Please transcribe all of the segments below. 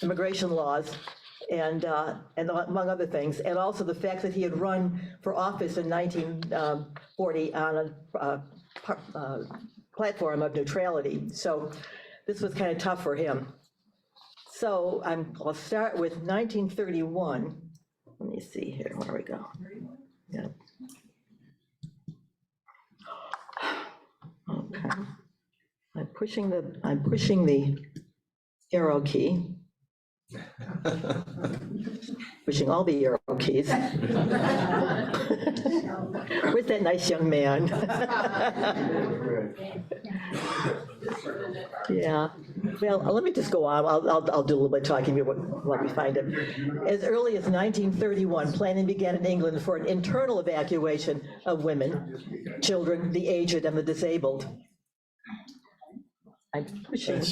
immigration laws, and among other things, and also the fact that he had run for office in 1940 on a platform of neutrality. So this was kind of tough for him. So I'll start with 1931. Let me see here, where we go. Yeah. Okay. I'm pushing the arrow key. Pushing all the arrow keys. Where's that nice young man? Yeah. Well, let me just go on. I'll do a little bit of talking while we find it. As early as 1931, planning began in England for an internal evacuation of women, children, the aged, and the disabled. I'm pushing.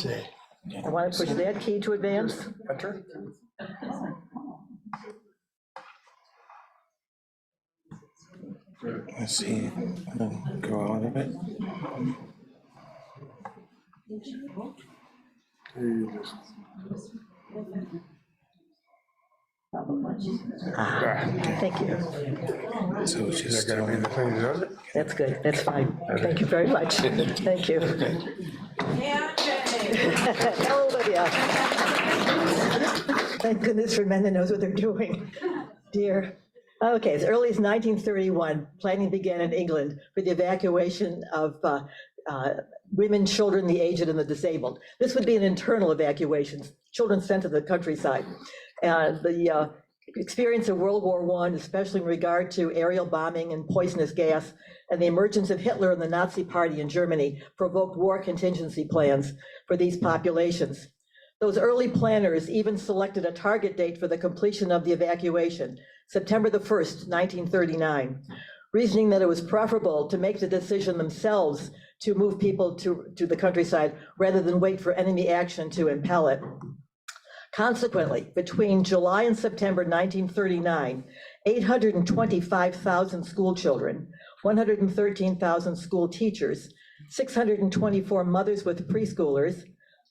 I want to push that key to advance. Enter. Let's see. Go out of it. Thank you. So it's just Is that gonna be the thing that does it? That's good. That's fine. Thank you very much. Thank you. Hello, Lydia. Thank goodness for men that knows what they're doing. Dear. Okay, as early as 1931, planning began in England for the evacuation of women, children, the aged, and the disabled. This would be an internal evacuation, children sent to the countryside. The experience of World War I, especially in regard to aerial bombing and poisonous gas, and the emergence of Hitler and the Nazi Party in Germany provoked war contingency plans for these populations. Those early planners even selected a target date for the completion of the evacuation, September the 1st, 1939, reasoning that it was preferable to make the decision themselves to move people to the countryside rather than wait for enemy action to impel it. Consequently, between July and September 1939, 825,000 school children, 113,000 school teachers, 624 mothers with preschoolers,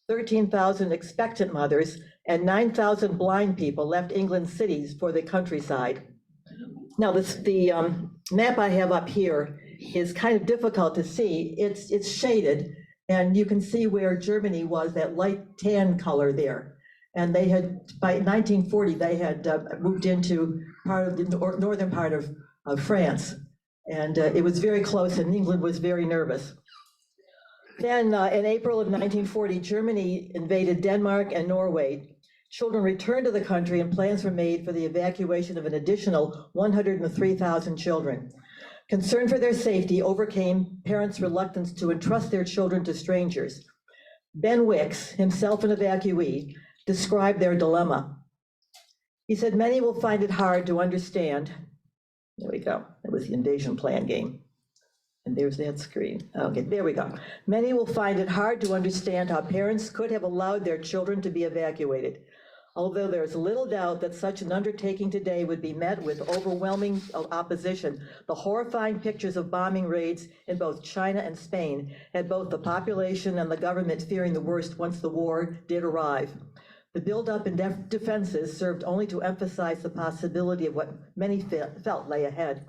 13,000 expectant mothers, and 9,000 blind people left England's cities for the countryside. Now, the map I have up here is kind of difficult to see. It's shaded, and you can see where Germany was, that light tan color there. And they had, by 1940, they had moved into part of the northern part of France. And it was very close, and England was very nervous. Then in April of 1940, Germany invaded Denmark and Norway. Children returned to the country, and plans were made for the evacuation of an additional 103,000 children. Concern for their safety overcame parents' reluctance to entrust their children to strangers. Ben Wicks, himself an evacuee, described their dilemma. He said, many will find it hard to understand. There we go. That was the invasion plan game. And there's that screen. Okay, there we go. Many will find it hard to understand how parents could have allowed their children to be evacuated. Although there's little doubt that such an undertaking today would be met with overwhelming opposition, the horrifying pictures of bombing raids in both China and Spain had both the population and the government fearing the worst once the war did arrive. The buildup in defenses served only to emphasize the possibility of what many felt lay ahead.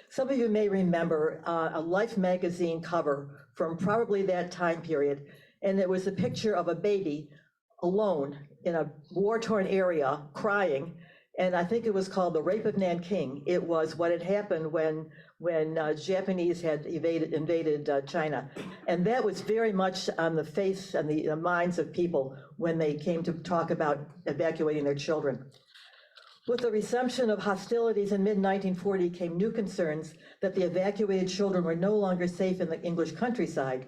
Some of you may remember a Life magazine cover from probably that time period, and it was a picture of a baby alone in a war-torn area crying, and I think it was called The Rape of Nanking. It was what had happened when Japanese had invaded China. And that was very much on the face and the minds of people when they came to talk about evacuating their children. With the resumption of hostilities in mid-1940 came new concerns that the evacuated children were no longer safe in the English countryside.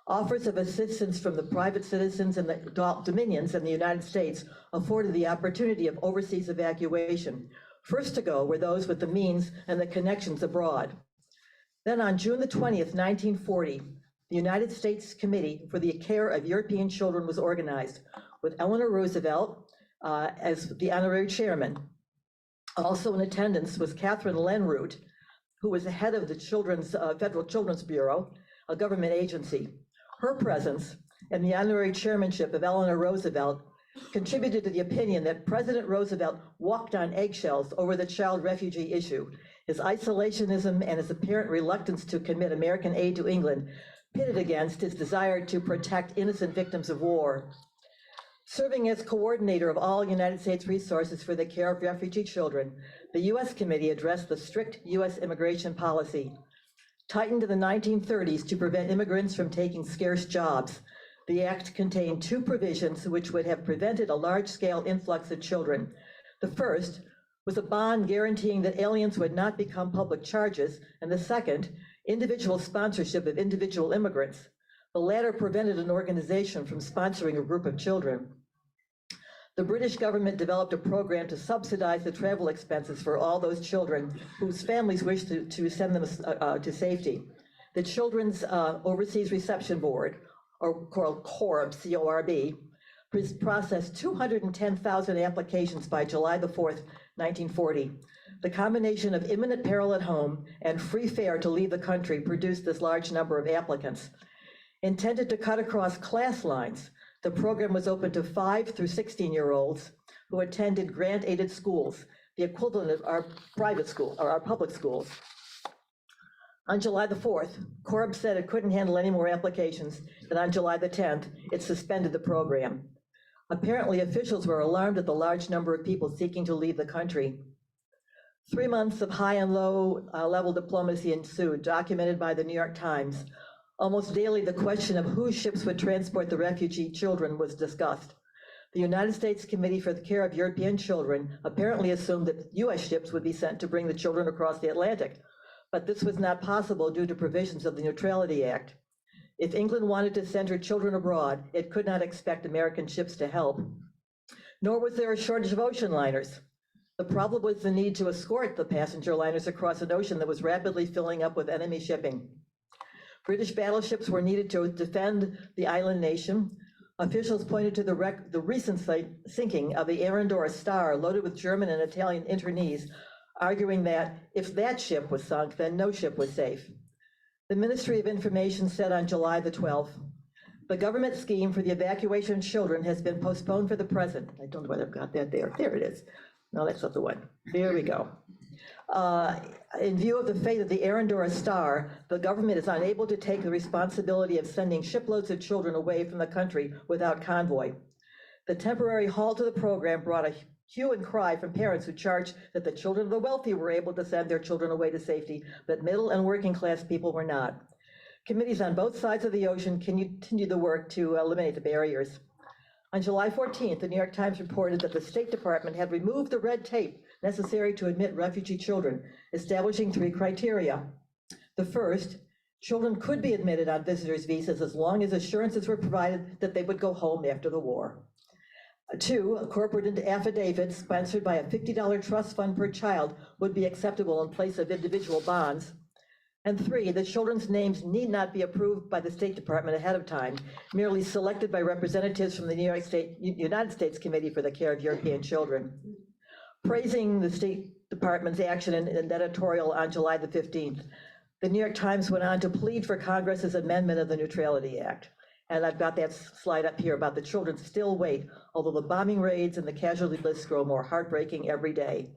Offers of assistance from the private citizens and the dominions in the United States afforded the opportunity of overseas evacuation. First to go were those with the means and the connections abroad. Then on June the 20th, 1940, the United States Committee for the Care of European Children was organized, with Eleanor Roosevelt as the honorary chairman. Also in attendance was Catherine Lenroot, who was the head of the Federal Children's Bureau, a government agency. Her presence, and the honorary chairmanship of Eleanor Roosevelt contributed to the opinion that President Roosevelt walked on eggshells over the child refugee issue. His isolationism and his apparent reluctance to commit American aid to England pitted against his desire to protect innocent victims of war. Serving as coordinator of all United States resources for the care of refugee children, the U.S. Committee addressed the strict U.S. immigration policy. Tightened in the 1930s to prevent immigrants from taking scarce jobs, the act contained two provisions which would have prevented a large-scale influx of children. The first was a bond guaranteeing that aliens would not become public charges, and the second, individual sponsorship of individual immigrants. The latter prevented an organization from sponsoring a group of children. The British government developed a program to subsidize the travel expenses for all those children whose families wished to send them to safety. The Children's Overseas Reception Board, or called CORB, C-O-R-B, processed 210,000 applications by July the 4th, 1940. The combination of imminent peril at home and free fare to leave the country produced this large number of applicants. Intended to cut across class lines, the program was open to 5 through 16-year-olds who attended grant-aided schools, the equivalent of our private school or our public schools. On July the 4th, CORB said it couldn't handle any more applications, and on July the 10th, it suspended the program. Apparently, officials were alarmed at the large number of people seeking to leave the country. 3 months of high and low level diplomacy ensued, documented by the New York Times. Almost daily, the question of whose ships would transport the refugee children was discussed. The United States Committee for the Care of European Children apparently assumed that U.S. ships would be sent to bring the children across the Atlantic, but this was not possible due to provisions of the Neutrality Act. If England wanted to send her children abroad, it could not expect American ships to help. Nor was there a shortage of ocean liners. The problem was the need to escort the passenger liners across an ocean that was rapidly filling up with enemy shipping. British battleships were needed to defend the island nation. Officials pointed to the recent sinking of the Irondequoit Star, loaded with German and Italian internees, arguing that if that ship was sunk, then no ship was safe. The Ministry of Information said on July the 12th, the government scheme for the evacuation of children has been postponed for the present. I don't know whether I've got that there. There it is. No, that's not the one. There we go. In view of the fate of the Irondequoit Star, the government is unable to take the responsibility of sending shiploads of children away from the country without convoy. The temporary halt to the program brought a hue and cry from parents who charged that the children of the wealthy were able to send their children away to safety, but middle and working class people were not. Committees on both sides of the ocean continued the work to eliminate the barriers. On July 14th, the New York Times reported that the State Department had removed the red tape necessary to admit refugee children, establishing 3 criteria. The first, children could be admitted on visitors' visas as long as assurances were provided that they would go home after the war. 2, corporate affidavits sponsored by a $50 trust fund per child would be acceptable in place of individual bonds. And 3, the children's names need not be approved by the State Department ahead of time, merely selected by representatives from the United States Committee for the Care of European Children. Praising the State Department's action in an editorial on July the 15th, the New York Times went on to plead for Congress's amendment of the Neutrality Act. And I've got that slide up here about the children still wait, although the bombing raids and the casualty lists grow more heartbreaking every day.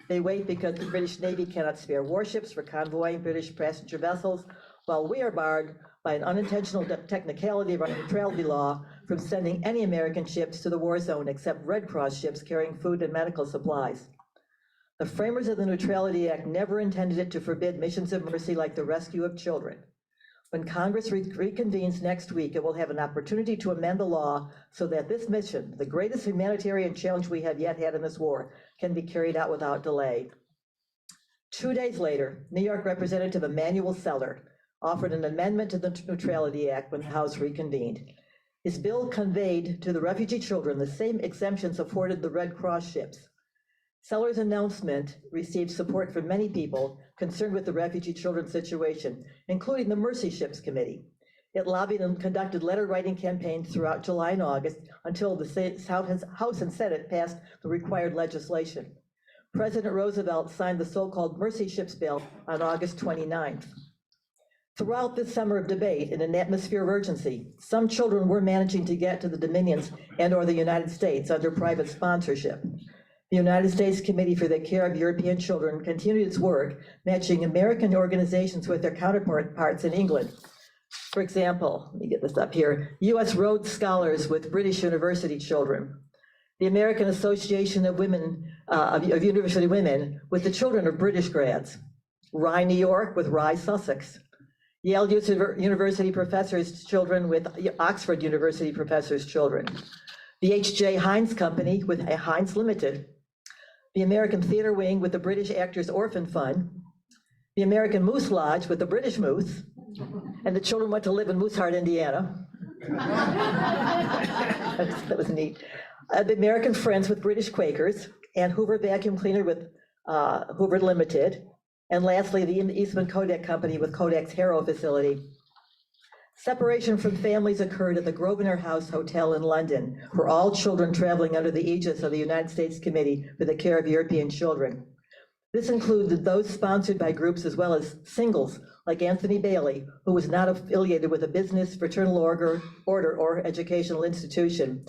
They wait because the British Navy cannot spare warships for convoying British passenger vessels, while we are barred by an unintentional technicality of our neutrality law from sending any American ships to the war zone except Red Cross ships carrying food and medical supplies. The framers of the Neutrality Act never intended it to forbid missions of mercy like the rescue of children. When Congress reconvenes next week, it will have an opportunity to amend the law so that this mission, the greatest humanitarian challenge we have yet had in this war, can be carried out without delay. 2 days later, New York Representative Emanuel Seller offered an amendment to the Neutrality Act when the House reconvened. His bill conveyed to the refugee children the same exemptions afforded the Red Cross ships. Seller's announcement received support from many people concerned with the refugee children's situation, including the Mercy Ships Committee. It lobbied and conducted letter-writing campaigns throughout July and August until the House and Senate passed the required legislation. President Roosevelt signed the so-called Mercy Ships Bill on August 29th. Throughout this summer of debate, in an atmosphere of urgency, some children were managing to get to the Dominions and/or the United States under private sponsorship. The United States Committee for the Care of European Children continued its work, matching American organizations with their counterparts in England. For example, let me get this up here, U.S. Rhodes Scholars with British university children, the American Association of Women, of University Women with the children of British grads, Rye, New York with Rye, Sussex, Yale University professors' children with Oxford University professors' children, the H.J. Heinz Company with Heinz Limited, the American Theater Wing with the British Actors Orphan Fund, the American Moose Lodge with the British Moose, and the children went to live in Mooseheart, Indiana. That was neat. The American Friends with British Quakers, and Hoover Vacuum Cleaner with Hoover Limited, and lastly, the Eastman Kodak Company with Kodak's Harrow facility. Separation from families occurred at the Grosvenor House Hotel in London for all children traveling under the aegis of the United States Committee for the Care of European Children. This included those sponsored by groups as well as singles like Anthony Bailey, who was not affiliated with a business, fraternal order, or educational institution.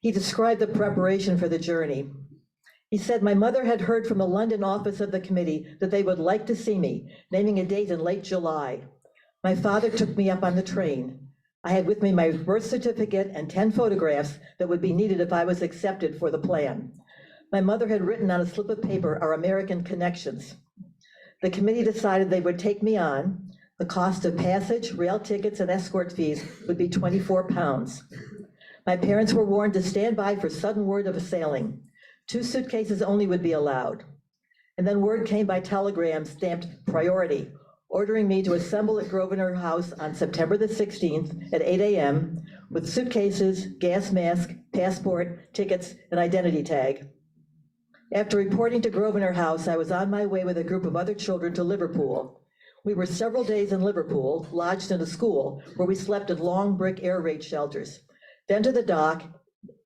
He described the preparation for the journey. He said, "My mother had heard from the London office of the committee that they would like to see me, naming a date in late July. My father took me up on the train. I had with me my birth certificate and 10 photographs that would be needed if I was accepted for the plan. My mother had written on a slip of paper our American connections. The committee decided they would take me on. The cost of passage, rail tickets, and escort fees would be £24. My parents were warned to stand by for sudden word of a sailing. 2 suitcases only would be allowed. And then word came by telegram stamped priority, ordering me to assemble at Grosvenor House on September the 16th at 8 a.m. with suitcases, gas mask, passport, tickets, and identity tag. After reporting to Grosvenor House, I was on my way with a group of other children to Liverpool. We were several days in Liverpool, lodged in a school where we slept in long brick air raid shelters, then to the dock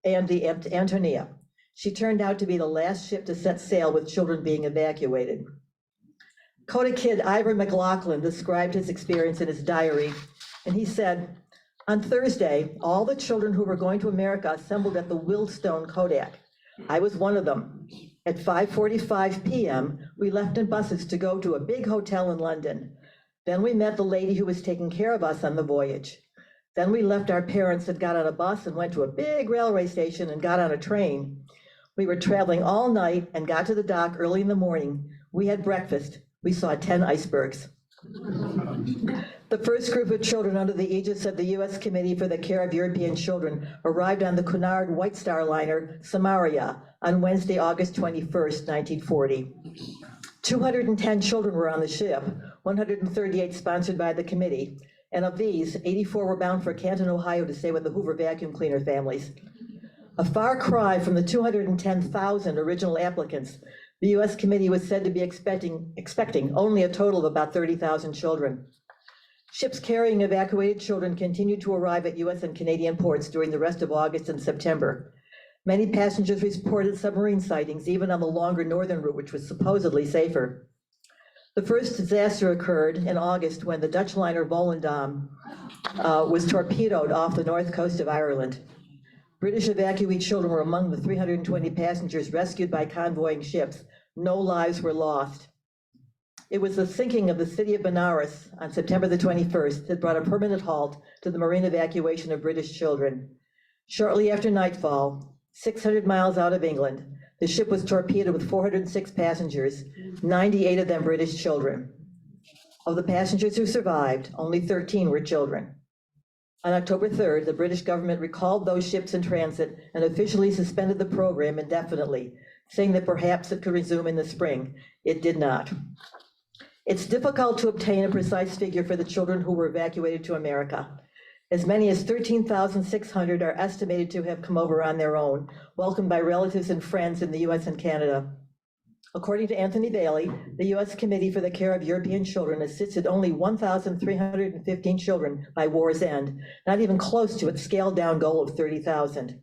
and the Antonia. She turned out to be the last ship to set sail with children being evacuated." Kodakid Ivor McLaughlin described his experience in his diary, and he said, "On Thursday, all the children who were going to America assembled at the Willstone Kodak. I was one of them. At 5:45 p.m., we left in buses to go to a big hotel in London. Then we met the lady who was taking care of us on the voyage. Then we left our parents and got on a bus and went to a big railway station and got on a train. We were traveling all night and got to the dock early in the morning. We had breakfast. We saw 10 icebergs." The first group of children under the aegis of the U.S. Committee for the Care of European Children arrived on the Cunard White Star liner Samaria on Wednesday, August 21st, 1940. 210 children were on the ship, 138 sponsored by the committee, and of these, 84 were bound for Canton, Ohio to stay with the Hoover vacuum cleaner families. A far cry from the 210,000 original applicants, the U.S. committee was said to be expecting only a total of about 30,000 children. Ships carrying evacuated children continued to arrive at U.S. and Canadian ports during the rest of August and September. Many passengers reported submarine sightings, even on the longer northern route, which was supposedly safer. The first disaster occurred in August when the Dutch liner Volendam was torpedoed off the north coast of Ireland. British evacuee children were among the 320 passengers rescued by convoying ships. No lives were lost. It was the sinking of the city of Benares on September the 21st that brought a permanent halt to the marine evacuation of British children. Shortly after nightfall, 600 miles out of England, the ship was torpedoed with 406 passengers, 98 of them British children. Of the passengers who survived, only 13 were children. On October 3rd, the British government recalled those ships in transit and officially suspended the program indefinitely, saying that perhaps it could resume in the spring. It did not. It's difficult to obtain a precise figure for the children who were evacuated to America. As many as 13,600 are estimated to have come over on their own, welcomed by relatives and friends in the US and Canada. According to Anthony Bailey, the U.S. Committee for the Care of European Children assisted only 1,315 children by war's end, not even close to its scaled-down goal of 30,000.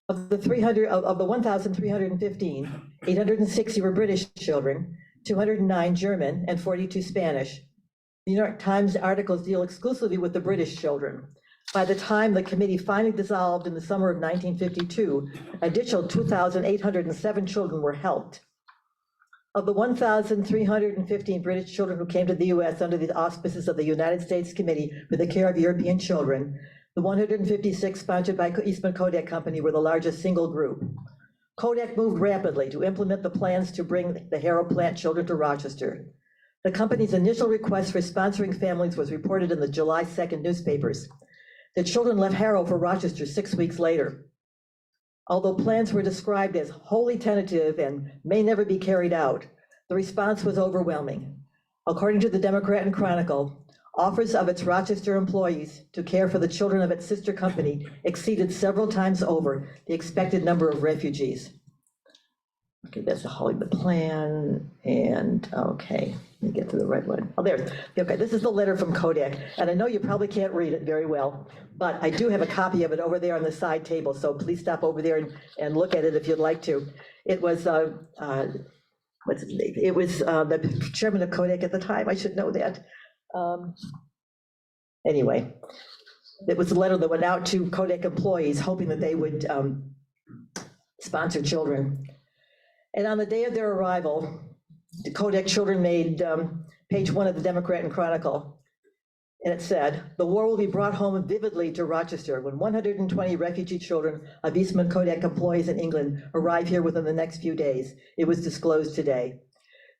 Of the 1,315, 860 were British children, 209 German, and 42 Spanish. The New York Times articles deal exclusively with the British children. By the time the committee finally dissolved in the summer of 1952, additional 2,807 children were helped. Of the 1,315 British children who came to the US under the auspices of the United States Committee for the Care of European Children, the 156 sponsored by Eastman Kodak Company were the largest single group. Kodak moved rapidly to implement the plans to bring the Harrow plant children to Rochester. The company's initial request for sponsoring families was reported in the July 2nd newspapers. The children left Harrow for Rochester 6 weeks later. Although plans were described as wholly tentative and may never be carried out, the response was overwhelming. According to the Democrat and Chronicle, offers of its Rochester employees to care for the children of its sister company exceeded several times over the expected number of refugees. Okay, that's the Hollywood plan, and okay, let me get to the right one. Oh, there, okay, this is the letter from Kodak, and I know you probably can't read it very well, but I do have a copy of it over there on the side table, so please stop over there and look at it if you'd like to. It was, what's his name? It was the chairman of Kodak at the time, I should know that. Anyway, it was a letter that went out to Kodak employees hoping that they would sponsor children. And on the day of their arrival, the Kodak children made page 1 of the Democrat and Chronicle. And it said, the war will be brought home vividly to Rochester when 120 refugee children of Eastman Kodak employees in England arrive here within the next few days. It was disclosed today.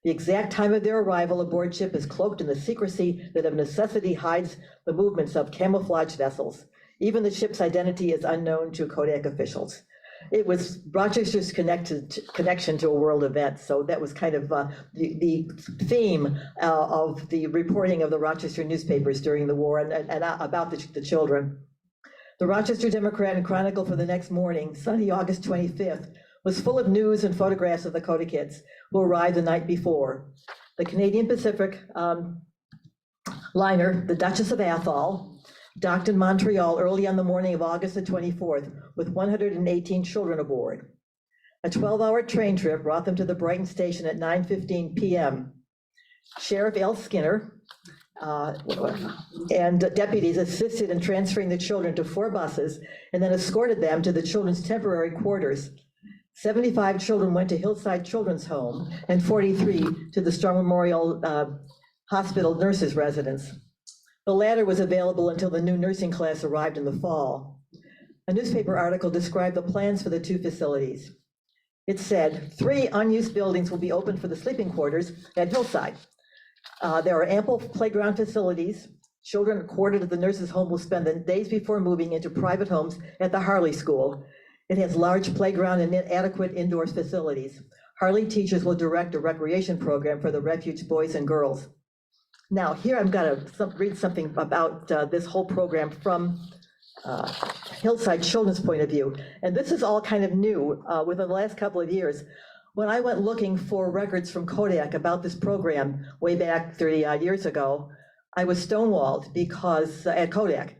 The exact time of their arrival aboard ship is cloaked in the secrecy that of necessity hides the movements of camouflage vessels. Even the ship's identity is unknown to Kodak officials. It was Rochester's connection to a world event, so that was kind of the theme of the reporting of the Rochester newspapers during the war and about the children. The Rochester Democrat and Chronicle for the next morning, Sunday, August 25th, was full of news and photographs of the Kodakids who arrived the night before. The Canadian Pacific liner, the Duchess of Athol, docked in Montreal early on the morning of August the 24th with 118 children aboard. A 12-hour train trip brought them to the Brighton Station at 9:15 p.m. Sheriff L. Skinner and deputies assisted in transferring the children to 4 buses and then escorted them to the children's temporary quarters. 75 children went to Hillside Children's Home and 43 to the Strong Memorial Hospital nurses' residence. The latter was available until the new nursing class arrived in the fall. A newspaper article described the plans for the 2 facilities. It said, 3 unused buildings will be opened for the sleeping quarters at Hillside. There are ample playground facilities. Children quartered at the nurses' home will spend the days before moving into private homes at the Harley School. It has large playground and adequate indoor facilities. Harley teachers will direct a recreation program for the refuge boys and girls. Now, here I'm going to read something about this whole program from Hillside Children's point of view. And this is all kind of new within the last couple of years. When I went looking for records from Kodak about this program way back 30-odd years ago, I was stonewalled because at Kodak,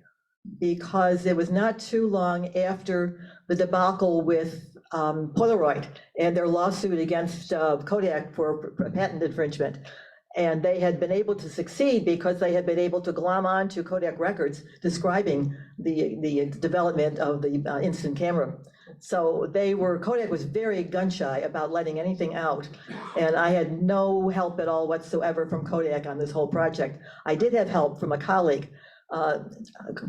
because it was not too long after the debacle with Polaroid and their lawsuit against Kodak for patent infringement. And they had been able to succeed because they had been able to glom on to Kodak records describing the development of the instant camera. So Kodak was very gun shy about letting anything out. And I had no help at all whatsoever from Kodak on this whole project. I did have help from a colleague, a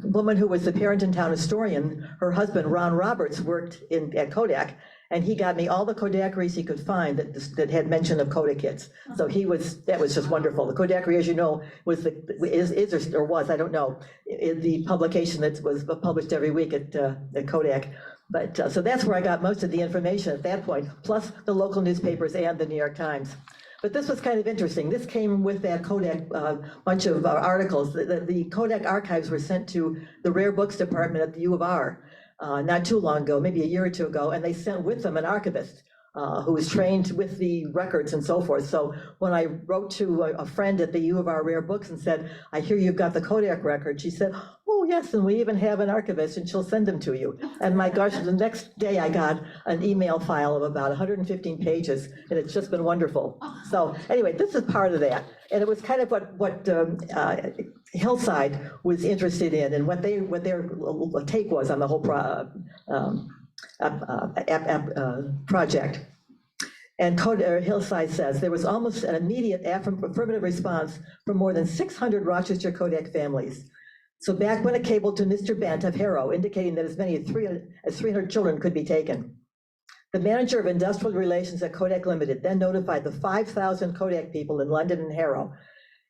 woman who was the Parenton-town historian. Her husband, Ron Roberts, worked at Kodak. And he got me all the Kodakeries he could find that had mention of Kodakids. So that was just wonderful. The Kodakery, as you know, was is or was, I don't know, the publication that was published every week at Kodak. But so that's where I got most of the information at that point, plus the local newspapers and the New York Times. But this was kind of interesting. This came with that Kodak bunch of articles. The Kodak archives were sent to the Rare Books Department at the U of R. Not too long ago, maybe a year or two ago, and they sent with them an archivist who was trained with the records and so forth. So when I wrote to a friend at the U of R Rare Books and said, I hear you've got the Kodak record, she said, oh yes, and we even have an archivist and she'll send them to you. And my gosh, the next day I got an email file of about 115 pages, and it's just been wonderful. So anyway, this is part of that. And it was kind of what Hillside was interested in, and what their take was on the whole project. And Hillside says there was almost an immediate affirmative response from more than 600 Rochester Kodak families. So back when a cable to Mr. Bent of Harrow indicating that as many as 300 children could be taken. The manager of industrial relations at Kodak Limited then notified the 5,000 Kodak people in London and Harrow.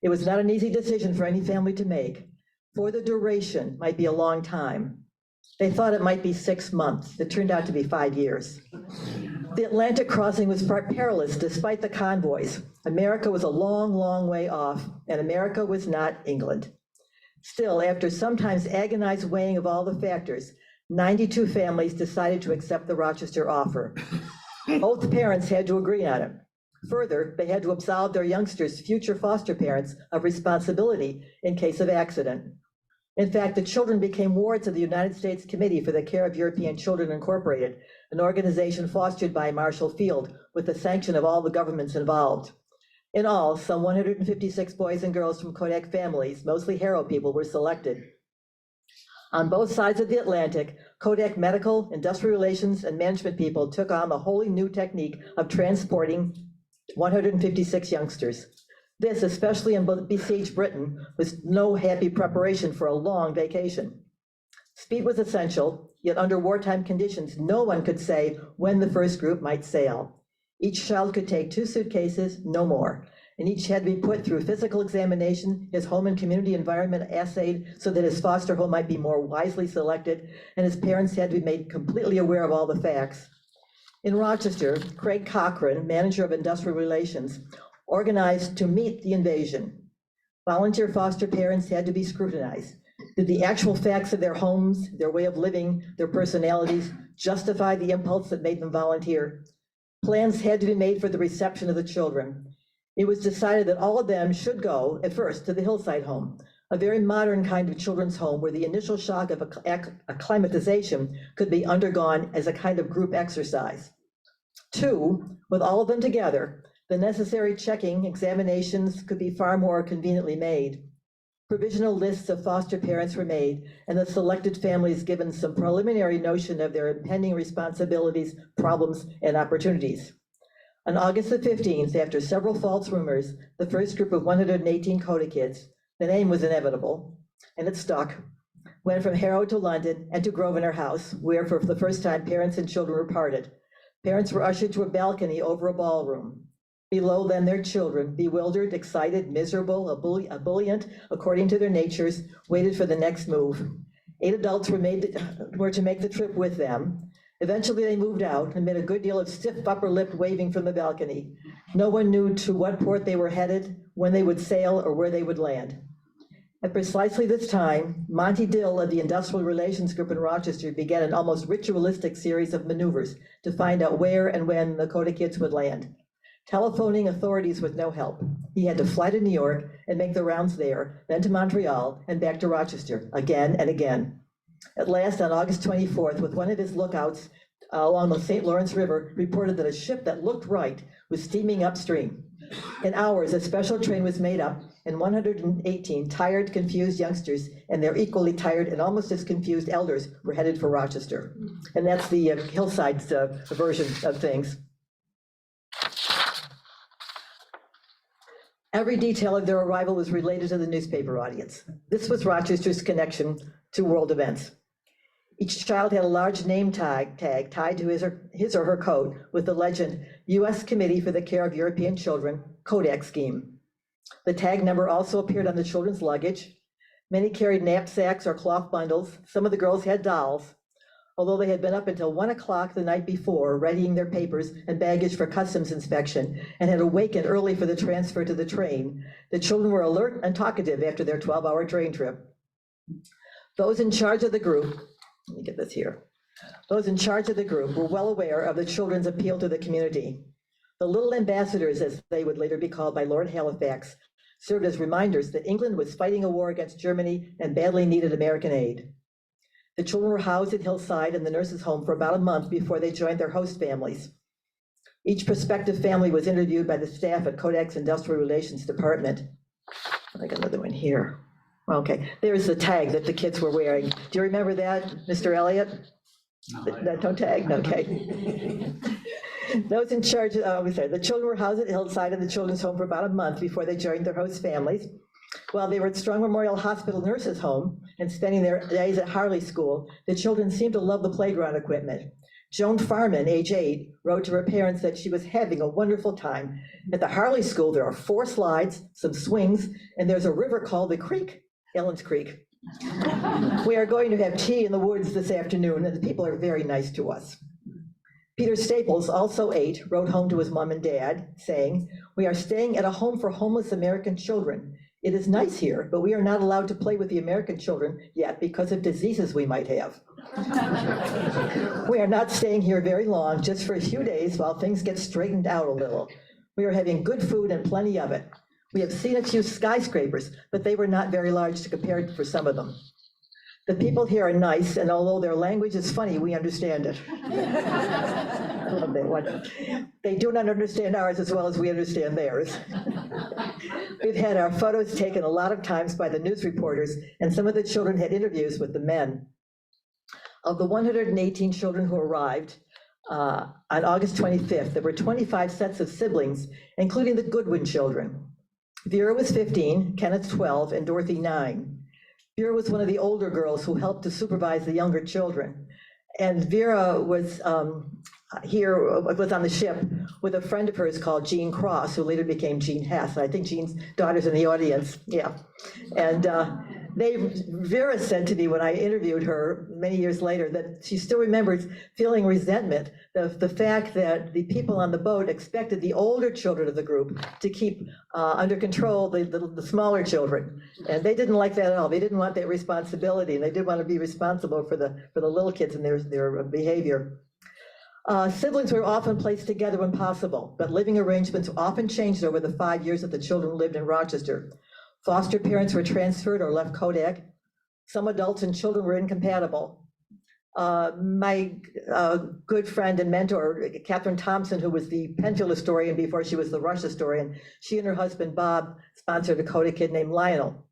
It was not an easy decision for any family to make. For the duration might be a long time. They thought it might be 6 months. It turned out to be 5 years. The Atlantic crossing was perilous despite the convoys. America was a long, long way off, and America was not England. Still, after sometimes agonized weighing of all the factors, 92 families decided to accept the Rochester offer. Both parents had to agree on it. Further, they had to absolve their youngsters' future foster parents of responsibility in case of accident. In fact, the children became wards of the United States Committee for the Care of European Children Incorporated, an organization fostered by Marshall Field with the sanction of all the governments involved. In all, some 156 boys and girls from Kodak families, mostly Harrow people, were selected. On both sides of the Atlantic, Kodak medical, industrial relations, and management people took on the wholly new technique of transporting 156 youngsters. This, especially in besieged Britain, was no happy preparation for a long vacation. Speed was essential, yet under wartime conditions, no one could say when the first group might sail. Each child could take 2 suitcases, no more, and each had to be put through physical examination, his home and community environment assayed so that his foster home might be more wisely selected, and his parents had to be made completely aware of all the facts. In Rochester, Craig Cochran, manager of industrial relations, organized to meet the invasion. Volunteer foster parents had to be scrutinized. Did the actual facts of their homes, their way of living, their personalities justify the impulse that made them volunteer? Plans had to be made for the reception of the children. It was decided that all of them should go, at first, to the Hillside home, a very modern kind of children's home where the initial shock of acclimatization could be undergone as a kind of group exercise. 2, with all of them together, the necessary checking, examinations could be far more conveniently made. Provisional lists of foster parents were made, and the selected families given some preliminary notion of their impending responsibilities, problems, and opportunities. On August the 15th, after several false rumors, the first group of 118 Kodakids, the name was inevitable, and it stuck, went from Harrow to London and to Grosvenor House, where for the first time parents and children were parted. Parents were ushered to a balcony over a ballroom. Below them, their children, bewildered, excited, miserable, ebullient, according to their natures, waited for the next move. 8 adults were to make the trip with them. Eventually, they moved out amid a good deal of stiff upper lip waving from the balcony. No one knew to what port they were headed, when they would sail, or where they would land. At precisely this time, Monty Dill of the Industrial Relations Group in Rochester began an almost ritualistic series of maneuvers to find out where and when the Kodakids would land. Telephoning authorities with no help. He had to fly to New York and make the rounds there, then to Montreal and back to Rochester, again and again. At last, on August 24th, with one of his lookouts along the St. Lawrence River, reported that a ship that looked right was steaming upstream. In hours, a special train was made up, and 118 tired, confused youngsters and their equally tired and almost as confused elders were headed for Rochester. And that's the Hillside's version of things. Every detail of their arrival was related to the newspaper audience. This was Rochester's connection to world events. Each child had a large name tag tied to his or her coat with the legend, U.S. Committee for the Care of European Children, Kodak Scheme. The tag number also appeared on the children's luggage. Many carried knapsacks or cloth bundles. Some of the girls had dolls. Although they had been up until 1 o'clock the night before, readying their papers and baggage for customs inspection, and had awakened early for the transfer to the train, the children were alert and talkative after their 12-hour train trip. Those in charge of the group, let me get this here. Those in charge of the group were well aware of the children's appeal to the community. The little ambassadors, as they would later be called by Lord Halifax, served as reminders that England was fighting a war against Germany and badly needed American aid. The children were housed at Hillside in the nurses' home for about a month before they joined their host families. Each prospective family was interviewed by the staff at Kodak's Industrial Relations Department. I got another one here. Okay, there's the tag that the kids were wearing. Do you remember that, Mr. Elliott? That toe tag? Okay. Those in charge, the children were housed at Hillside in the children's home for about a month before they joined their host families. While they were at Strong Memorial Hospital nurses' home and spending their days at Harley School, the children seemed to love the playground equipment. Joan Farman, age 8, wrote to her parents that she was having a wonderful time. At the Harley School, there are 4 slides, some swings, and there's a river called the Creek, Ellen's Creek. We are going to have tea in the woods this afternoon, and the people are very nice to us. Peter Staples, also 8, wrote home to his mom and dad, saying, "We are staying at a home for homeless American children. It is nice here, but we are not allowed to play with the American children yet because of diseases we might have. We are not staying here very long, just for a few days while things get straightened out a little. We are having good food and plenty of it. We have seen a few skyscrapers, but they were not very large to compare for some of them. The people here are nice, and although their language is funny, we understand it." They do not understand ours as well as we understand theirs. We've had our photos taken a lot of times by the news reporters, and some of the children had interviews with the men. Of the 118 children who arrived on August 25th, there were 25 sets of siblings, including the Goodwin children. Vera was 15, Kenneth 12, and Dorothy 9. Vera was one of the older girls who helped to supervise the younger children. And Vera was was on the ship with a friend of hers called Jean Cross, who later became Jean Hess. I think Jean's daughter's in the audience, yeah. And Vera said to me when I interviewed her many years later that she still remembers feeling resentment of the fact that the people on the boat expected the older children of the group to keep under control the smaller children. And they didn't like that at all. They didn't want that responsibility, and they did want to be responsible for the little kids and their behavior. Siblings were often placed together when possible, but living arrangements often changed over the 5 years that the children lived in Rochester. Foster parents were transferred or left Kodak. Some adults and children were incompatible. My good friend and mentor, Catherine Thompson, who was the Penfield historian before she was the Rush historian, she and her husband, Bob, sponsored a Kodak kid named Lionel.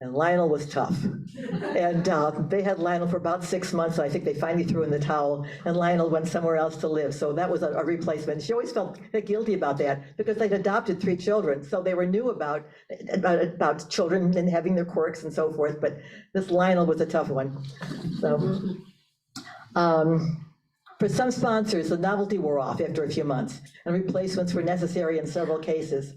And Lionel was tough. And they had Lionel for about 6 months. I think they finally threw in the towel, and Lionel went somewhere else to live. So that was a replacement. She always felt guilty about that because they'd adopted 3 children. So they were new about children and having their quirks and so forth. But this Lionel was a tough one. So for some sponsors, the novelty wore off after a few months, and replacements were necessary in several cases.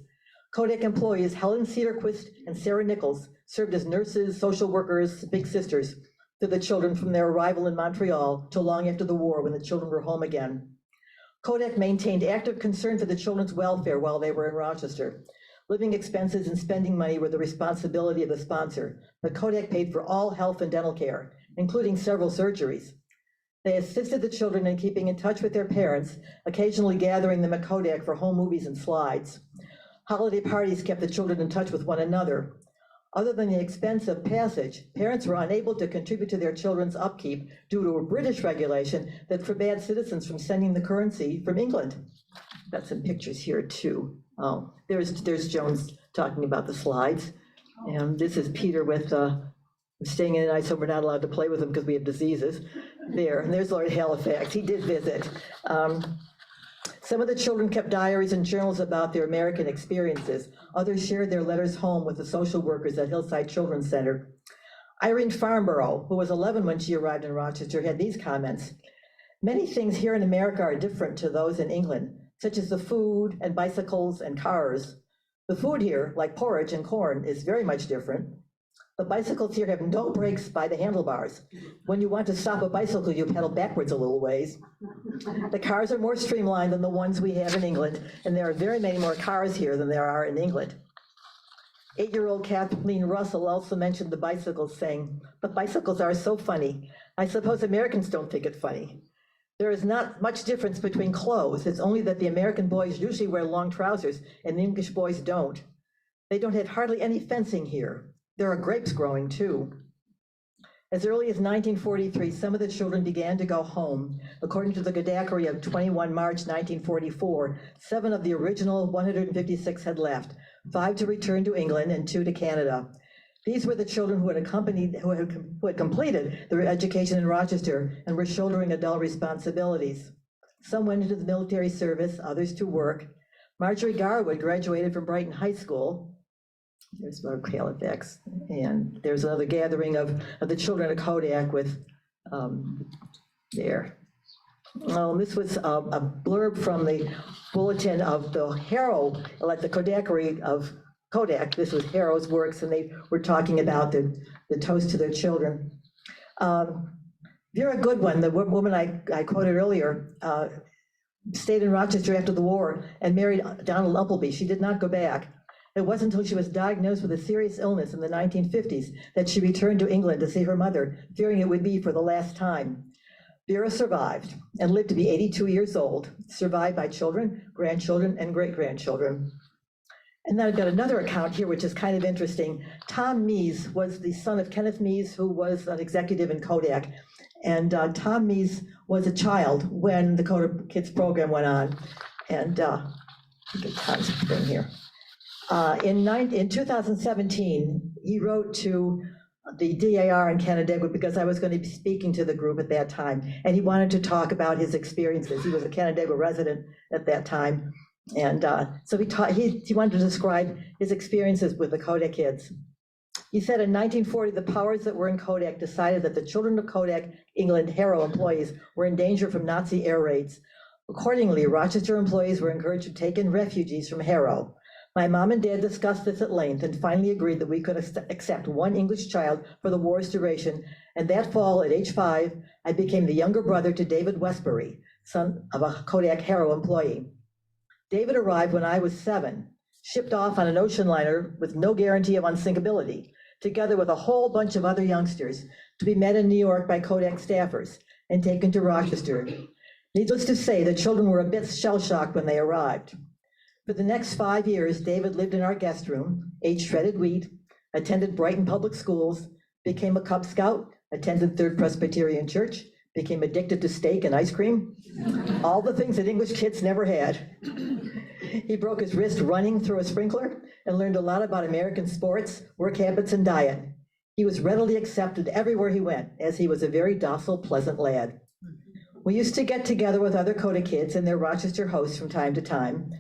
Kodak employees Helen Cedarquist and Sarah Nichols served as nurses, social workers, big sisters to the children from their arrival in Montreal till long after the war when the children were home again. Kodak maintained active concern for the children's welfare while they were in Rochester. Living expenses and spending money were the responsibility of the sponsor, but Kodak paid for all health and dental care, including several surgeries. They assisted the children in keeping in touch with their parents, occasionally gathering them at Kodak for home movies and slides. Holiday parties kept the children in touch with one another. Other than the expense of passage, parents were unable to contribute to their children's upkeep due to a British regulation that forbade citizens from sending the currency from England. Got some pictures here too. Oh, there's Jones talking about the slides. And this is Peter with staying in the night, so we're not allowed to play with them because we have diseases. There, and there's Lord Halifax. He did visit. Some of the children kept diaries and journals about their American experiences. Others shared their letters home with the social workers at Hillside Children's Center. Irene Farnborough, who was 11 when she arrived in Rochester, had these comments. "Many things here in America are different to those in England, such as the food and bicycles and cars. The food here, like porridge and corn, is very much different. The bicycles here have no brakes by the handlebars. When you want to stop a bicycle, you pedal backwards a little ways. The cars are more streamlined than the ones we have in England, and there are very many more cars here than there are in England." 8-year-old Kathleen Russell also mentioned the bicycles, saying, "The bicycles are so funny. I suppose Americans don't think it funny. There is not much difference between clothes. It's only that the American boys usually wear long trousers and the English boys don't. They don't have hardly any fencing here. There are grapes growing too. As early as 1943, some of the children began to go home. According to the Kodakids of 21 March 1944, 7 of the original 156 had left, 5 to return to England and 2 to Canada. These were the children who had completed their education in Rochester and were shouldering adult responsibilities. Some went into the military service, others to work. Marjorie Garwood graduated from Brighton High School. There's more Halifax, and there's another gathering of the children of Kodak with there. This was a blurb from the bulletin of the Harrow, like the Kodakids of Kodak. This was Harrow's works, and they were talking about the toast to their children. Vera Goodwin, the woman I quoted earlier, stayed in Rochester after the war and married Donald Umpleby. She did not go back. It wasn't until she was diagnosed with a serious illness in the 1950s that she returned to England to see her mother, fearing it would be for the last time. Vera survived and lived to be 82 years old, survived by children, grandchildren, and great-grandchildren. And then I've got another account here, which is kind of interesting. Tom Mies was the son of Kenneth Mies, who was an executive in Kodak. And Tom Mies was a child when the Kodakids program went on. And get Tom's thing here. In 2017, he wrote to the DAR in Canandaigua because I was going to be speaking to the group at that time. And he wanted to talk about his experiences. He was a Canandaigua resident at that time. And so he wanted to describe his experiences with the Kodakids. He said in 1940, the powers that were in Kodak decided that the children of Kodak, England, Harrow employees were in danger from Nazi air raids. Accordingly, Rochester employees were encouraged to take in refugees from Harrow. My mom and dad discussed this at length and finally agreed that we could accept one English child for the war's duration. And that fall, at age 5, I became the younger brother to David Westbury, son of a Kodak Harrow employee. David arrived when I was 7, shipped off on an ocean liner with no guarantee of unsinkability, together with a whole bunch of other youngsters, to be met in New York by Kodak staffers and taken to Rochester. Needless to say, the children were a bit shell-shocked when they arrived. For the next 5 years, David lived in our guest room, ate shredded wheat, attended Brighton public schools, became a Cub Scout, attended Third Presbyterian Church, became addicted to steak and ice cream, all the things that English kids never had. He broke his wrist running through a sprinkler and learned a lot about American sports, work habits, and diet. He was readily accepted everywhere he went, as he was a very docile, pleasant lad. We used to get together with other Kodakids and their Rochester hosts from time to time.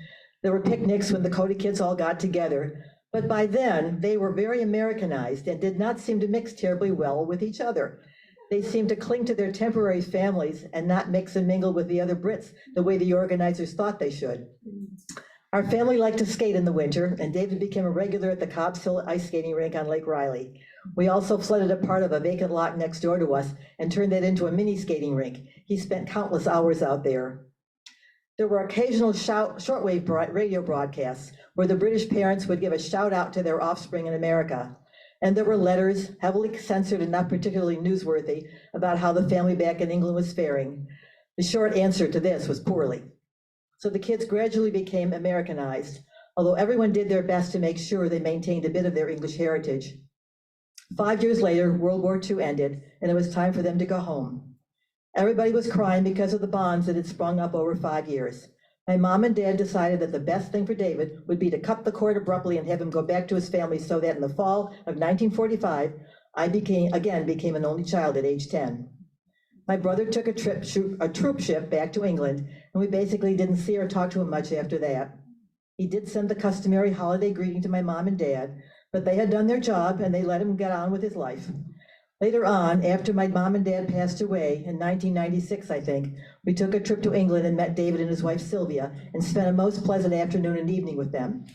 There were picnics when the Kodakids all got together, but by then they were very Americanized and did not seem to mix terribly well with each other. They seemed to cling to their temporary families and not mix and mingle with the other Brits the way the organizers thought they should. Our family liked to skate in the winter, and David became a regular at the Cobb's Hill ice skating rink on Lake Riley. We also flooded a part of a vacant lot next door to us and turned that into a mini skating rink. He spent countless hours out there. There were occasional shortwave radio broadcasts where the British parents would give a shout out to their offspring in America. And there were letters, heavily censored and not particularly newsworthy, about how the family back in England was faring. The short answer to this was poorly. So the kids gradually became Americanized, although everyone did their best to make sure they maintained a bit of their English heritage. 5 years later, World War II ended, and it was time for them to go home. Everybody was crying because of the bonds that had sprung up over 5 years. My mom and dad decided that the best thing for David would be to cut the cord abruptly and have him go back to his family, so that in the fall of 1945, I became an only child at age 10. My brother took a troop ship back to England, and we basically didn't see or talk to him much after that. He did send the customary holiday greeting to my mom and dad, but they had done their job and they let him get on with his life. Later on, after my mom and dad passed away in 1996, I think, we took a trip to England and met David and his wife Sylvia and spent a most pleasant afternoon and evening with them.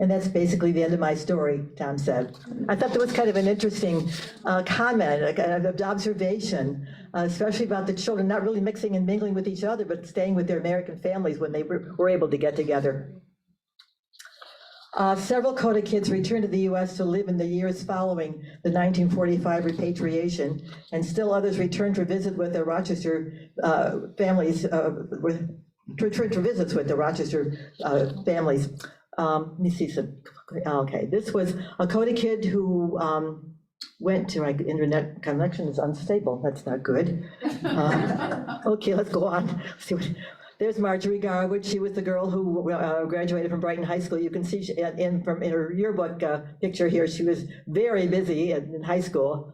And that's basically the end of my story, Tom said. I thought that was kind of an interesting comment, an observation, especially about the children not really mixing and mingling with each other, but staying with their American families when they were able to get together. Several Kodakids returned to the US to live in the years following the 1945 repatriation, and still others returned to visit with their Rochester families, returned to visits with the Rochester families. Let me see some, okay, this was a Kodakid who went to, my internet connection is unstable, that's not good. Okay, let's go on. See what, there's Marjorie Garwood. She was the girl who graduated from Brighton High School. You can see in her yearbook picture here, she was very busy in high school.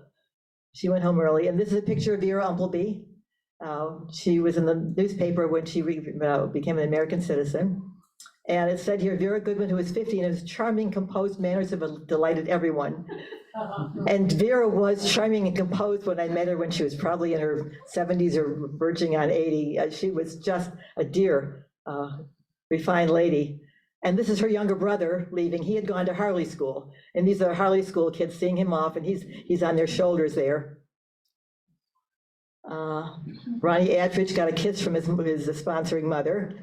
She went home early. And this is a picture of Vera Umpleby. She was in the newspaper when she became an American citizen. And it said here, Vera Goodman, who was 50, and his charming, composed manners have delighted everyone. And Vera was charming and composed when I met her when she was probably in her 70s or verging on 80. She was just a dear, refined lady. And this is her younger brother leaving. He had gone to Harley School. And these are Harley School kids seeing him off, and he's on their shoulders there. Ronnie Attridge got a kiss from his sponsoring mother.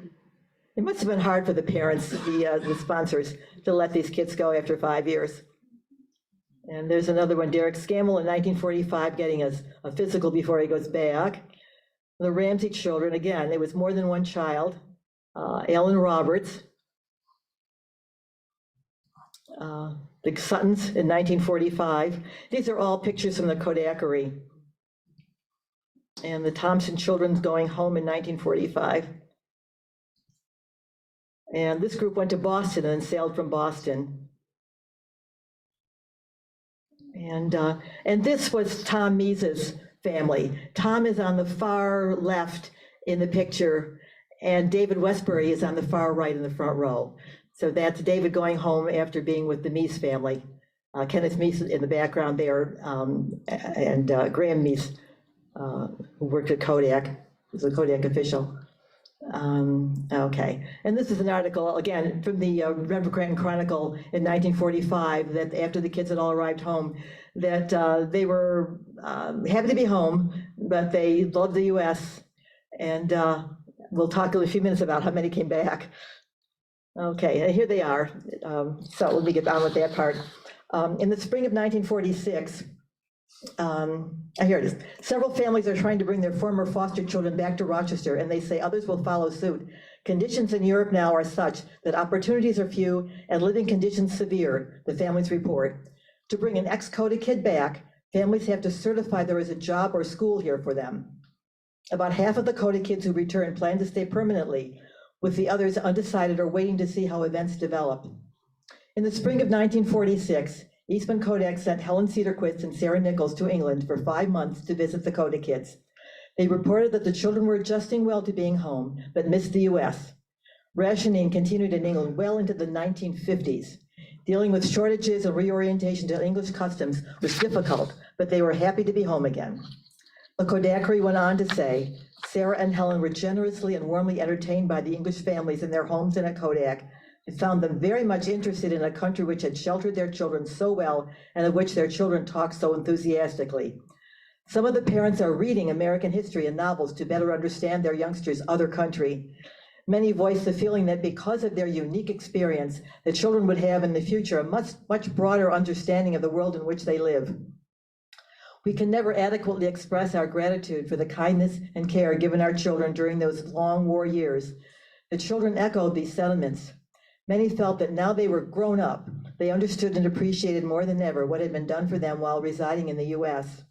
It must have been hard for the parents, the sponsors, to let these kids go after 5 years. And there's another one, Derek Scammell in 1945 getting a physical before he goes back. The Ramsey children, again, it was more than one child. Ellen Roberts. The Suttons in 1945. These are all pictures from the Kodakery. And the Thompson children going home in 1945. And this group went to Boston and sailed from Boston. And this was Tom Meese's family. Tom is on the far left in the picture, and David Westbury is on the far right in the front row. So that's David going home after being with the Meese family. Kenneth Meese in the background there, and Graham Meese, who worked at Kodak, was a Kodak official. Okay, and this is an article, again, from the Renfrew Cranton Chronicle in 1945, that after the kids had all arrived home, that they were happy to be home, but they loved the US, and we'll talk in a few minutes about how many came back. Okay, and here they are. So let me get on with that part. In the spring of 1946, here it is. Several families are trying to bring their former foster children back to Rochester, and they say others will follow suit. Conditions in Europe now are such that opportunities are few and living conditions severe, the families report. To bring an ex-Kodak kid back, families have to certify there is a job or school here for them. About half of the Kodak kids who return plan to stay permanently, with the others undecided or waiting to see how events develop. In the spring of 1946, Eastman Kodak sent Helen Cedarquist and Sarah Nichols to England for 5 months to visit the Kodakids. They reported that the children were adjusting well to being home, but missed the US. Rationing continued in England well into the 1950s. Dealing with shortages and reorientation to English customs was difficult, but they were happy to be home again. The Kodakery went on to say, Sarah and Helen were generously and warmly entertained by the English families in their homes and at Kodak. It found them very much interested in a country which had sheltered their children so well and of which their children talked so enthusiastically. Some of the parents are reading American history and novels to better understand their youngsters' other country. Many voiced the feeling that because of their unique experience, the children would have in the future a much broader understanding of the world in which they live. We can never adequately express our gratitude for the kindness and care given our children during those long war years. The children echoed these sentiments. Many felt that now they were grown up, they understood and appreciated more than ever what had been done for them while residing in the US.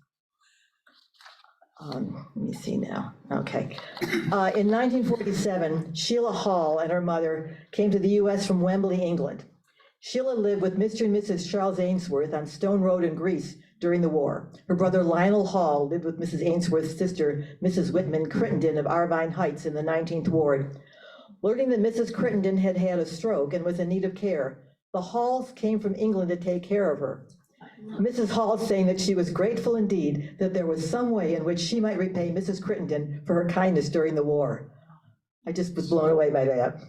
Let me see now, okay. In 1947, Sheila Hall and her mother came to the US from Wembley, England. Sheila lived with Mr. and Mrs. Charles Ainsworth on Stone Road in Greece during the war. Her brother Lionel Hall lived with Mrs. Ainsworth's sister, Mrs. Whitman Crittenden of Arvine Heights in the 19th Ward. Learning that Mrs. Crittenden had had a stroke and was in need of care, the Halls came from England to take care of her. Mrs. Hall saying that she was grateful indeed that there was some way in which she might repay Mrs. Crittenden for her kindness during the war. I just was blown away by that.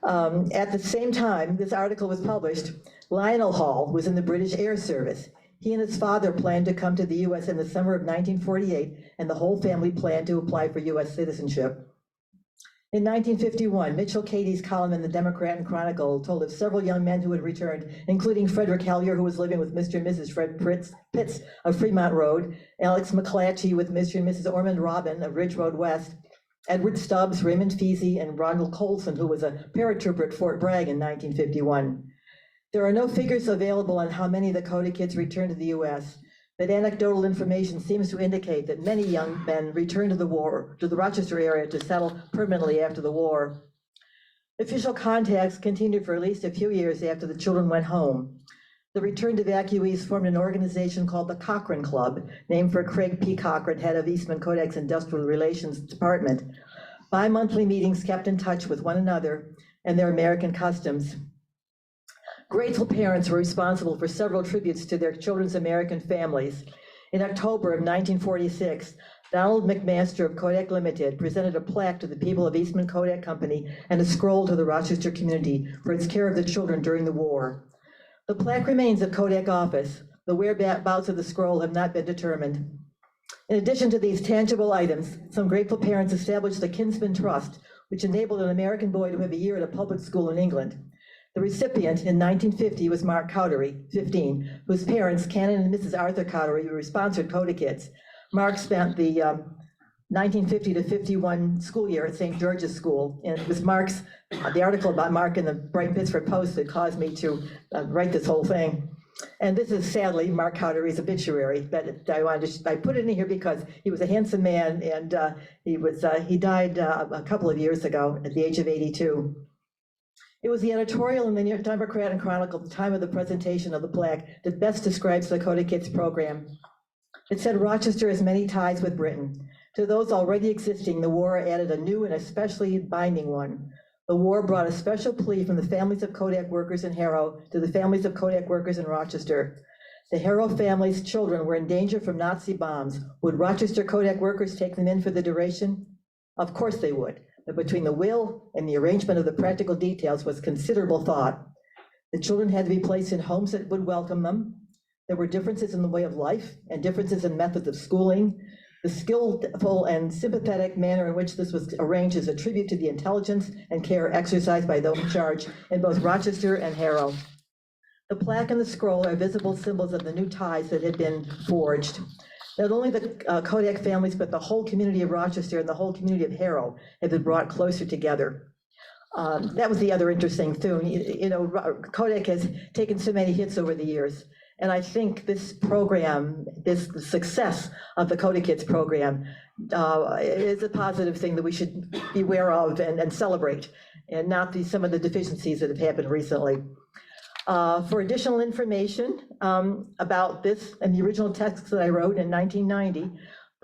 At the same time this article was published, Lionel Hall was in the British Air Service. He and his father planned to come to the US in the summer of 1948, and the whole family planned to apply for US citizenship. In 1951, Mitchell Cady's column in the Democrat and Chronicle told of several young men who had returned, including Frederick Hellier, who was living with Mr. and Mrs. Fred Pitts of Fremont Road, Alex McClatchy with Mr. and Mrs. Ormond Robin of Ridge Road West, Edward Stubbs, Raymond Feasy, and Ronald Colson, who was a paratrooper at Fort Bragg in 1951. There are no figures available on how many of the Kodakids returned to the U.S., but anecdotal information seems to indicate that many young men returned to the Rochester area to settle permanently after the war. Official contacts continued for at least a few years after the children went home. The returned evacuees formed an organization called the Cochrane Club, named for Craig P. Cochrane, head of Eastman Kodak's Industrial Relations Department. Bi-monthly meetings kept in touch with one another and their American customs. Grateful parents were responsible for several tributes to their children's American families. In October of 1946, Donald McMaster of Kodak Limited presented a plaque to the people of Eastman Kodak Company and a scroll to the Rochester community for its care of the children during the war. The plaque remains at Kodak office. The whereabouts of the scroll have not been determined. In addition to these tangible items, some grateful parents established the Kinsman Trust, which enabled an American boy to have a year at a public school in England. The recipient in 1950 was Mark Cowdery, 15, whose parents, Canon and Mrs. Arthur Cowdery, were sponsored Kodakids. Mark spent the 1950 to 51 school year at St. George's School, and it was Mark's, the article about Mark in the Brighton Pittsford Post that caused me to write this whole thing. And this is sadly Mark Cowdery's obituary, but I put it in here because he was a handsome man, and he died a couple of years ago at the age of 82. It was the editorial in the Democrat and Chronicle at the time of the presentation of the plaque that best describes the Kodakids program. It said, Rochester has many ties with Britain. To those already existing, the war added a new and especially binding one. The war brought a special plea from the families of Kodak workers in Harrow to the families of Kodak workers in Rochester. The Harrow family's children were in danger from Nazi bombs. Would Rochester Kodak workers take them in for the duration? Of course they would. But between the will and the arrangement of the practical details was considerable thought. The children had to be placed in homes that would welcome them. There were differences in the way of life and differences in methods of schooling. The skillful and sympathetic manner in which this was arranged is a tribute to the intelligence and care exercised by those in charge in both Rochester and Harrow. The plaque and the scroll are visible symbols of the new ties that had been forged. Not only the Kodak families, but the whole community of Rochester and the whole community of Harrow have been brought closer together. That was the other interesting thing. You know, Kodak has taken so many hits over the years. And I think this program, the success of the Kodakids program is a positive thing that we should be aware of and celebrate, and not some of the deficiencies that have happened recently. For additional information about this and the original text that I wrote in 1990,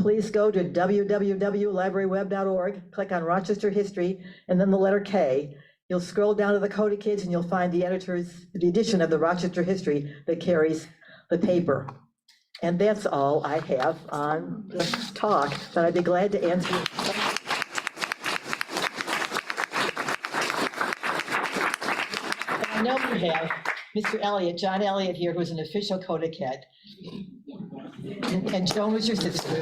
please go to www.libraryweb.org, click on Rochester History, and then the letter K. You'll scroll down to the Kodakids and you'll find the edition of the Rochester History that carries the paper. And that's all I have on the talk, but I'd be glad to answer. And I know we have Mr. Elliott, John Elliott here, who's an official Kodakid. And Joan was your sister.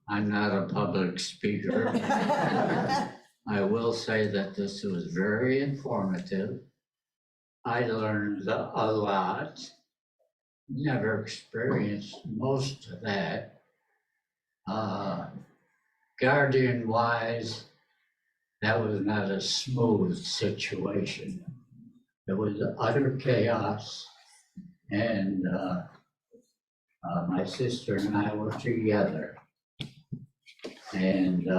I'm not a public speaker. I will say that this was very informative. I learned a lot. Never experienced most of that. Guardian-wise, that was not a smooth situation. It was utter chaos, and my sister and I were together, and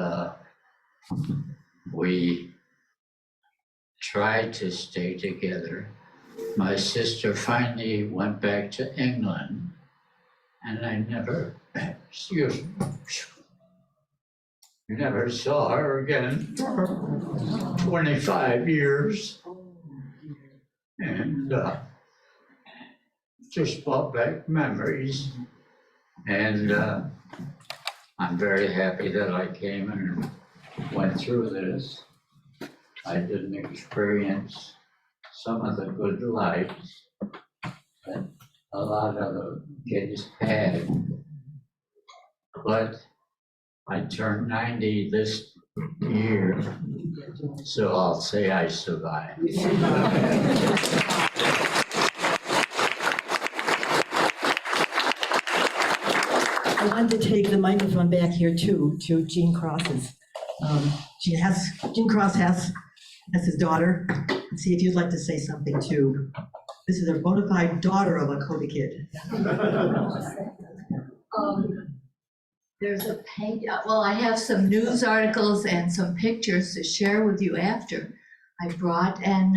we tried to stay together. My sister finally went back to England, and I never, never saw her again for 25 years. And just brought back memories. And I'm very happy that I came and went through this. I didn't experience some of the good lives that a lot of the kids had. But I turned 90 this year, so I'll say I survived. I wanted to take the microphone back here too, to Gene Cross's. Gene Cross has his daughter. See if you'd like to say something too. This is a bona fide daughter of a Kodakid. There's a paint, well, I have some news articles and some pictures to share with you after I brought, and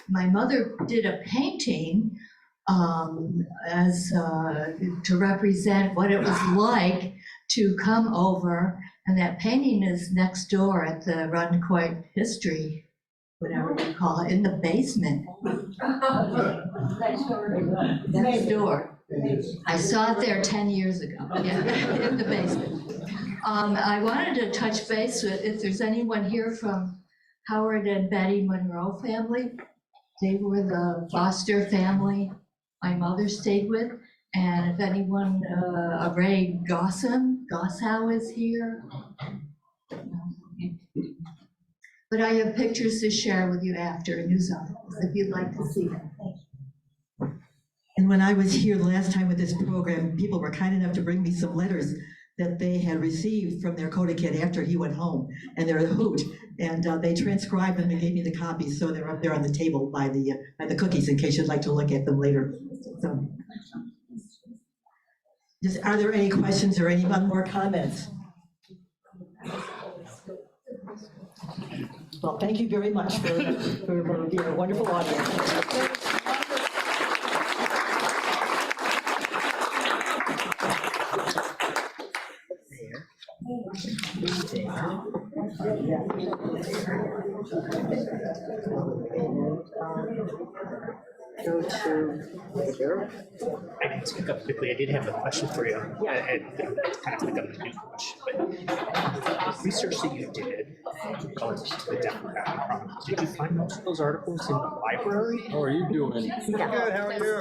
my mother did a painting as to represent what it was like to come over, and that painting is next door at the Irondequoit History, whatever you call it, in the basement. Next door. I saw it there 10 years ago, yeah, in the basement. I wanted to touch base with, if there's anyone here from Howard and Betty Monroe family. They were the foster family my mother stayed with. And if anyone, Ray Gossow is here. But I have pictures to share with you after, news articles, if you'd like to see them. And when I was here the last time with this program, people were kind enough to bring me some letters that they had received from their Kodakid after he went home, and they're a hoot. And they transcribed them and gave me the copies, so they're up there on the table by the cookies in case you'd like to look at them later. So, are there any questions or any more comments? Well, thank you very much for being a wonderful audience. Go to here. I can speak up quickly. I did have a question for you. And kind of pick up the new question, but the research that you did relative to the demographic problem, did you find most of those articles in the library? How are you doing? Good, how are you?